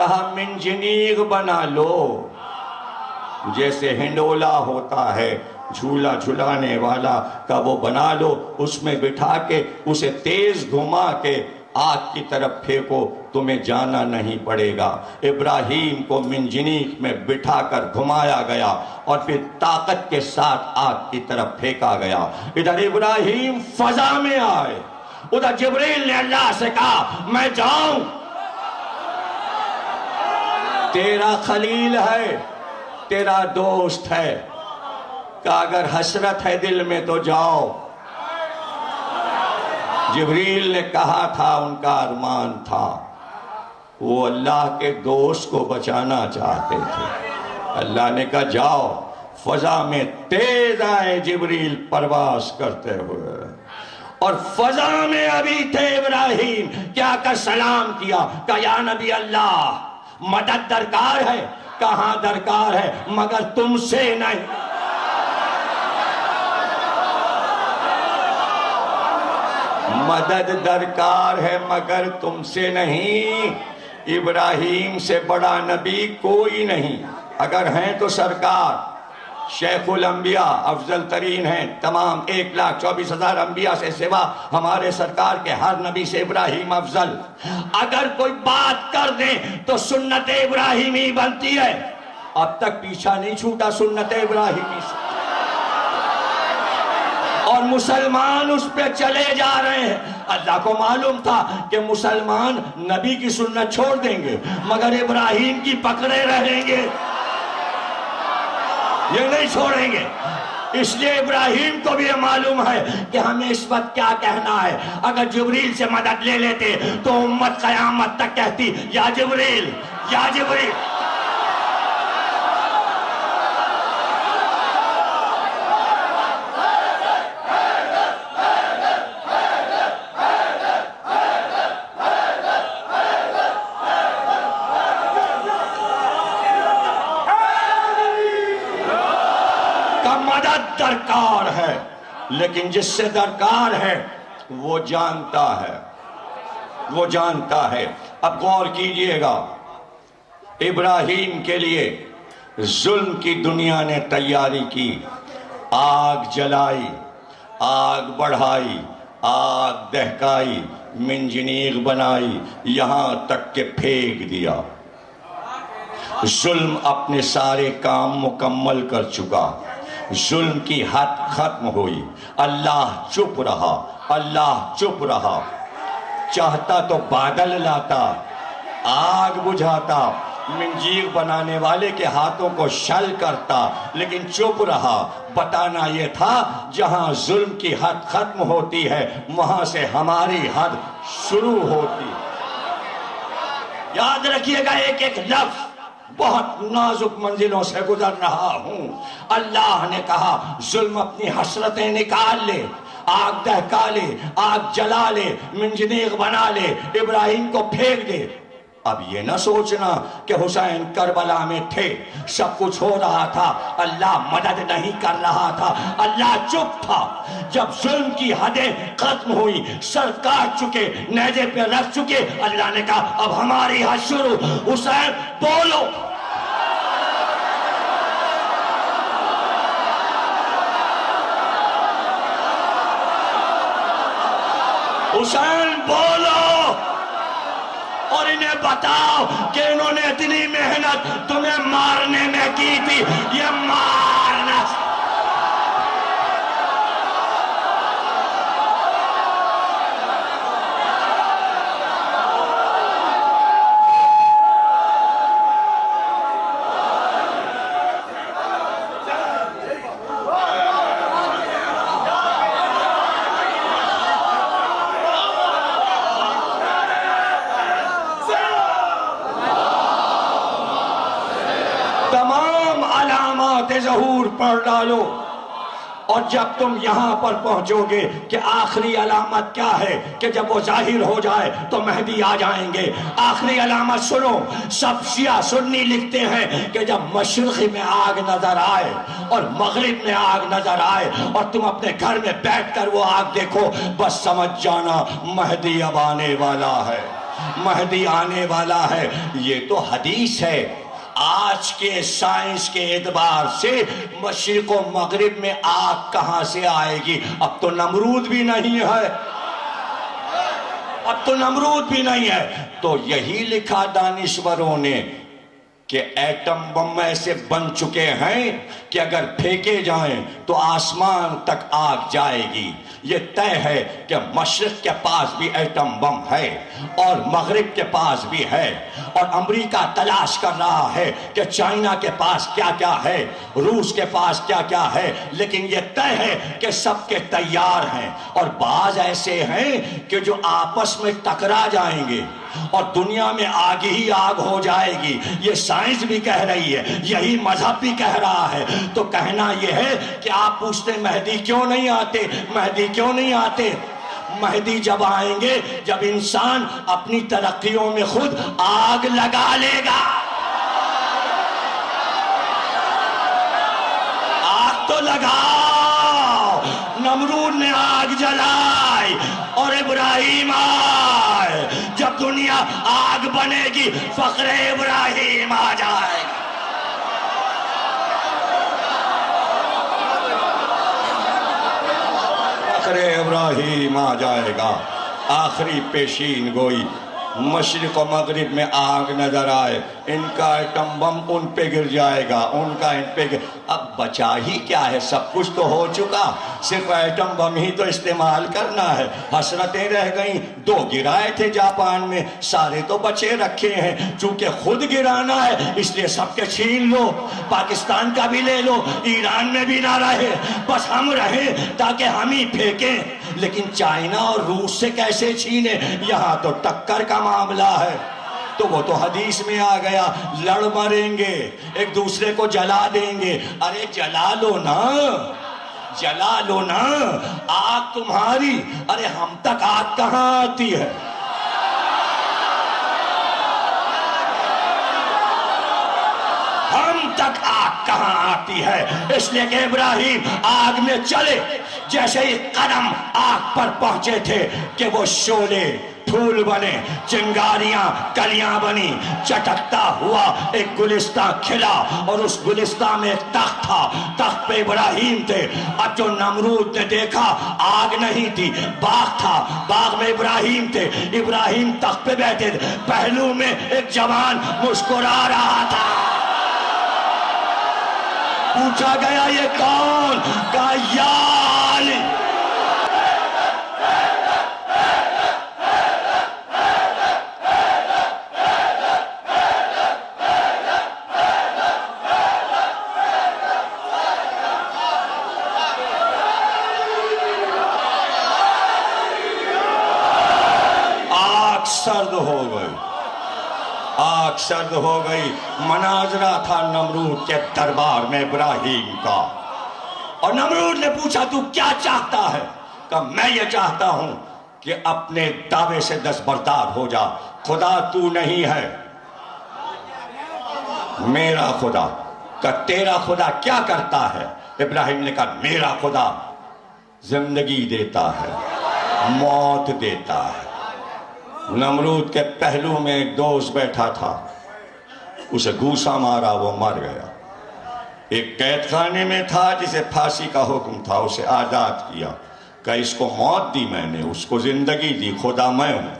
کہا منجنیق بنا لو، جیسے ہنڈولا ہوتا ہے جھولا جھلانے والا کا، وہ بنا لو، اس میں بٹھا کے اسے تیز گھما کے آگ کی طرف پھینکو، تمہیں جانا نہیں پڑے گا۔ ابراہیم کو منجنیق میں بٹھا کر گھمایا گیا اور پھر طاقت کے ساتھ آگ کی طرف پھینکا گیا۔ ادھر ابراہیم فضا میں آئے، ادھر جبریل نے اللہ سے کہا میں جاؤں؟ تیرا خلیل ہے، تیرا دوست ہے، کہ اگر حسرت ہے دل میں تو جاؤ۔ جبریل نے کہا تھا، ان کا ارمان تھا، وہ اللہ کے دوست کو بچانا چاہتے تھے۔ اللہ نے کہا جاؤ۔ فضا میں تیز آئے جبریل پرواز کرتے ہوئے، اور فضا میں ابھی تھے ابراہیم، کیا کر سلام کیا، کہا یا نبی اللہ مدد درکار ہے؟ کہاں درکار ہے مگر تم سے نہیں۔ مدد درکار ہے مگر تم سے نہیں۔ ابراہیم سے بڑا نبی کوئی نہیں، اگر ہیں تو سرکار شیخ الانبیاء افضل ترین ہیں، تمام 1,24,000 انبیاء سے سوا ہمارے سرکار کے ہر نبی سے ابراہیم افضل۔ اگر کوئی بات کر دیں تو سنت ابراہیمی بنتی ہے، اب تک پیچھا نہیں چھوٹا سنت ابراہیمی سے، اور مسلمان اس پہ چلے جا رہے ہیں۔ اللہ کو معلوم تھا کہ مسلمان نبی کی سنت چھوڑ دیں گے مگر ابراہیم کی پکڑے رہیں گے، یہ نہیں چھوڑیں گے۔ اس لیے ابراہیم کو بھی یہ معلوم ہے کہ ہمیں اس وقت کیا کہنا ہے۔ اگر جبریل سے مدد لے لیتے تو امت قیامت تک کہتی یا جبریل یا جبریل۔ درکار ہے، لیکن جس سے درکار ہے وہ جانتا ہے، وہ جانتا ہے۔ اب غور کیجئے گا، ابراہیم کے لیے ظلم کی دنیا نے تیاری کی، آگ جلائی، آگ بڑھائی، آگ دہکائی، منجنیق بنائی، یہاں تک کہ پھینک دیا۔ ظلم اپنے سارے کام مکمل کر چکا، ظلم کی حد ختم ہوئی، اللہ چپ رہا، اللہ چپ رہا۔ چاہتا تو بادل لاتا، آگ بجھاتا، منجیق بنانے والے کے ہاتھوں کو شل کرتا، لیکن چپ رہا۔ بتانا یہ تھا جہاں ظلم کی حد ختم ہوتی ہے وہاں سے ہماری حد شروع ہوتی۔ یاد رکھیے گا ایک ایک لفظ، بہت نازک منزلوں سے گزر رہا ہوں۔ اللہ نے کہا ظلم اپنی حسرتیں نکال لے، آگ دہکا لے، آگ جلا لے، منجنیق بنا لے، ابراہیم کو پھینک دے۔ اب یہ نہ سوچنا کہ حسین کربلا میں تھے، سب کچھ ہو رہا تھا، اللہ مدد نہیں کر رہا تھا، اللہ چپ تھا۔ جب ظلم کی حدیں ختم ہوئی، سر کاٹ چکے، نیزے پہ رکھ چکے، اللہ نے کہا اب ہماری حد شروع۔ حسین بولو، حسین بولو، اور انہیں بتاؤ کہ انہوں نے اتنی محنت تمہیں مارنے میں کی تھی، یہ مارنا۔ ظہور پڑھ ڈالو، اور جب تم یہاں پر پہنچو گے کہ آخری علامت کیا ہے کہ جب وہ ظاہر ہو جائے تو مہدی آ جائیں گے۔ آخری علامت سنو، سب شیعہ سنی لکھتے ہیں کہ جب مشرق میں آگ نظر آئے اور مغرب میں آگ نظر آئے اور تم اپنے گھر میں بیٹھ کر وہ آگ دیکھو، بس سمجھ جانا مہدی اب آنے والا ہے۔ مہدی آنے والا ہے، یہ تو حدیث ہے۔ آج کے سائنس کے اعتبار سے مشرق و مغرب میں آگ کہاں سے آئے گی؟ اب تو نمرود بھی نہیں ہے، اب تو نمرود بھی نہیں ہے۔ تو یہی لکھا دانشوروں نے کہ ایٹم بم ایسے بن چکے ہیں کہ اگر پھینکے جائیں تو آسمان تک آگ جائے گی۔ یہ طے ہے کہ مشرق کے پاس بھی ایٹم بم ہے اور مغرب کے پاس بھی ہے، اور امریکہ تلاش کر رہا ہے کہ چائنا کے پاس کیا کیا ہے، روس کے پاس کیا کیا ہے، لیکن یہ طے ہے کہ سب کے تیار ہیں۔ اور بعض ایسے ہیں کہ جو آپس میں ٹکرا جائیں گے اور دنیا میں آگ ہی آگ ہو جائے گی۔ یہ سائنس بھی کہہ رہی ہے، یہی مذہب بھی کہہ رہا ہے۔ تو کہنا یہ ہے کہ آپ پوچھتے مہدی کیوں نہیں آتے، مہدی کیوں نہیں آتے؟ مہدی جب آئیں گے جب انسان اپنی ترقیوں میں خود آگ لگا لے گا۔ آگ تو لگاؤ، نمرود نے آگ جلائی اور ابراہیم آئے۔ جب دنیا آگ بنے گی فخر ابراہیم آ جائے گا۔ فخر ابراہیم آ جائے گا۔ آخری پیشین گوئی، مشرق و مغرب میں آگ نظر آئے، ان کا ایٹم بم ان پہ گر جائے گا، ان کا ان پہ گر۔ اب بچا ہی کیا ہے؟ سب کچھ تو ہو چکا، صرف ایٹم بم ہی تو استعمال کرنا ہے۔ حسرتیں رہ گئیں، 2 گرائے تھے جاپان میں، سارے تو بچے رکھے ہیں۔ چونکہ خود گرانا ہے اس لیے سب کے چھین لو، پاکستان کا بھی لے لو، ایران میں بھی نہ رہے، بس ہم رہیں تاکہ ہم ہی پھینکیں۔ لیکن چائنا اور روس سے کیسے چھینے؟ یہاں تو ٹکر کا معاملہ ہے۔ تو وہ تو حدیث میں آ گیا، لڑ مریں گے، ایک دوسرے کو جلا دیں گے۔ ارے جلا لو نا، جلا لو نا، آگ تمہاری، ارے ہم تک آگ کہاں آتی ہے؟ ہم تک آگ کہاں آتی ہے؟ اس لیے کہ ابراہیم آگ میں چلے، جیسے ہی قدم آگ پر پہنچے تھے کہ وہ شعلے پھول بنے، چنگاریاں کلیاں بنی، چٹکتا ہوا ایک گلستہ کھلا، اور اس گلستہ میں ایک تخت تھا، تخت پہ ابراہیم تھے۔ اب جو نمرود نے دیکھا آگ نہیں تھی، باغ تھا، باغ میں ابراہیم تھے، ابراہیم تخت پہ بیٹھے تھے، پہلو میں ایک جوان مسکرا رہا تھا۔ پوچھا گیا یہ کون؟ کہا یا علی۔ آگ سرد ہو گئی، آگ سرد ہو گئی۔ مناظرہ تھا نمرود کے دربار میں ابراہیم کا، اور نمرود نے پوچھا تو کیا چاہتا ہے؟ کہا میں یہ چاہتا ہوں کہ اپنے دعوے سے دستبردار ہو جا، خدا تو نہیں ہے، میرا خدا۔ کہا تیرا خدا کیا کرتا ہے؟ ابراہیم نے کہا میرا خدا زندگی دیتا ہے، موت دیتا ہے۔ نمرود کے پہلو میں ایک دوست بیٹھا تھا، اسے گھوسا مارا، وہ مر گیا۔ ایک قید خانے میں تھا جسے پھانسی کا حکم تھا، اسے آزاد کیا، کہ اس کو موت دی میں نے، اس کو زندگی دی، خدا میں ہوں۔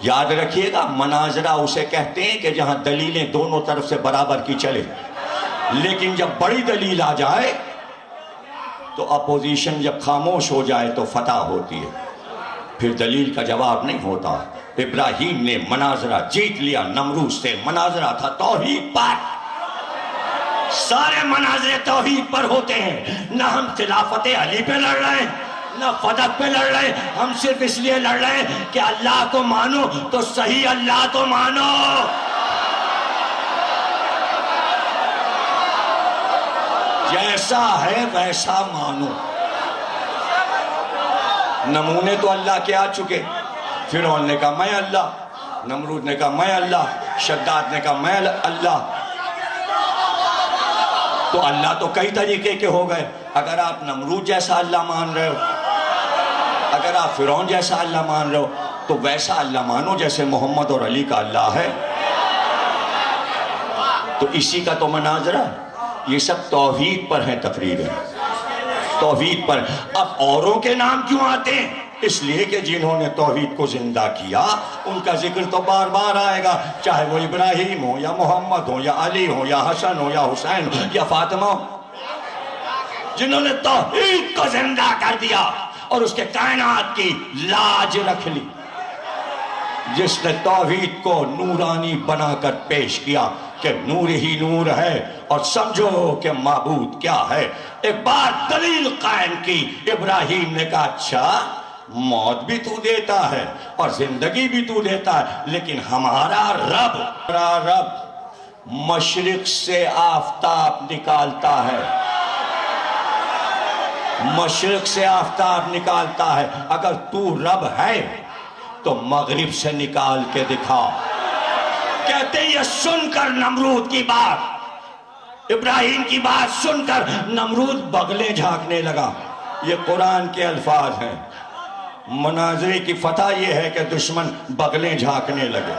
یاد رکھیے گا، مناظرہ اسے کہتے ہیں کہ جہاں دلیلیں دونوں طرف سے برابر کی چلے، لیکن جب بڑی دلیل آ جائے تو اپوزیشن جب خاموش ہو جائے تو فتح ہوتی ہے، پھر دلیل کا جواب نہیں ہوتا۔ ابراہیم نے مناظرہ جیت لیا نمرود سے۔ مناظرہ تھا توحید پر، سارے مناظرے توحید پر ہوتے ہیں۔ نہ ہم خلافت علی پہ لڑ رہے ہیں، نہ فدق پہ لڑ رہے ہیں، ہم صرف اس لیے لڑ رہے ہیں کہ اللہ کو مانو تو صحیح اللہ کو مانو۔ جیسا ہے ویسا مانو۔ نمونے تو اللہ کے آ چکے، فرعون نے کہا میں اللہ، نمرود نے کہا میں اللہ، شداد نے کہا میں اللہ۔ تو اللہ تو کئی طریقے کے ہو گئے۔ اگر آپ نمرود جیسا اللہ مان رہے ہو، اگر آپ فرعون جیسا اللہ مان رہے ہو، تو ویسا اللہ مانو جیسے محمد اور علی کا اللہ ہے. تو اسی کا تو مناظرہ. یہ سب توحید پر ہیں تقریریں، توحید پر. اب اوروں کے نام کیوں آتے ہیں؟ اس لیے کہ جنہوں نے توحید کو زندہ کیا ان کا ذکر تو بار بار آئے گا، چاہے وہ ابراہیم ہو یا محمد ہو یا علی ہو یا حسن ہو یا حسین ہو یا فاطمہ ہو. جنہوں نے توحید کو زندہ کر دیا اور اس کے کائنات کی لاج رکھ لی. جس نے توحید کو نورانی بنا کر پیش کیا کہ نور ہی نور ہے اور سمجھو کہ معبود کیا ہے. ایک بار دلیل قائم کی. ابراہیم نے کہا اچھا موت بھی تو دیتا ہے اور زندگی بھی تو دیتا ہے، لیکن ہمارا رب مشرق سے آفتاب نکالتا ہے، مشرق سے آفتاب نکالتا ہے. اگر تو رب ہے تو مغرب سے نکال کے دکھا. کہتے یہ سن کر نمرود کی بات، ابراہیم کی بات سن کر نمرود بغلیں جھانکنے لگا. یہ قرآن کے الفاظ ہیں. مناظرے کی فتح یہ ہے کہ دشمن بغلیں جھانکنے لگے.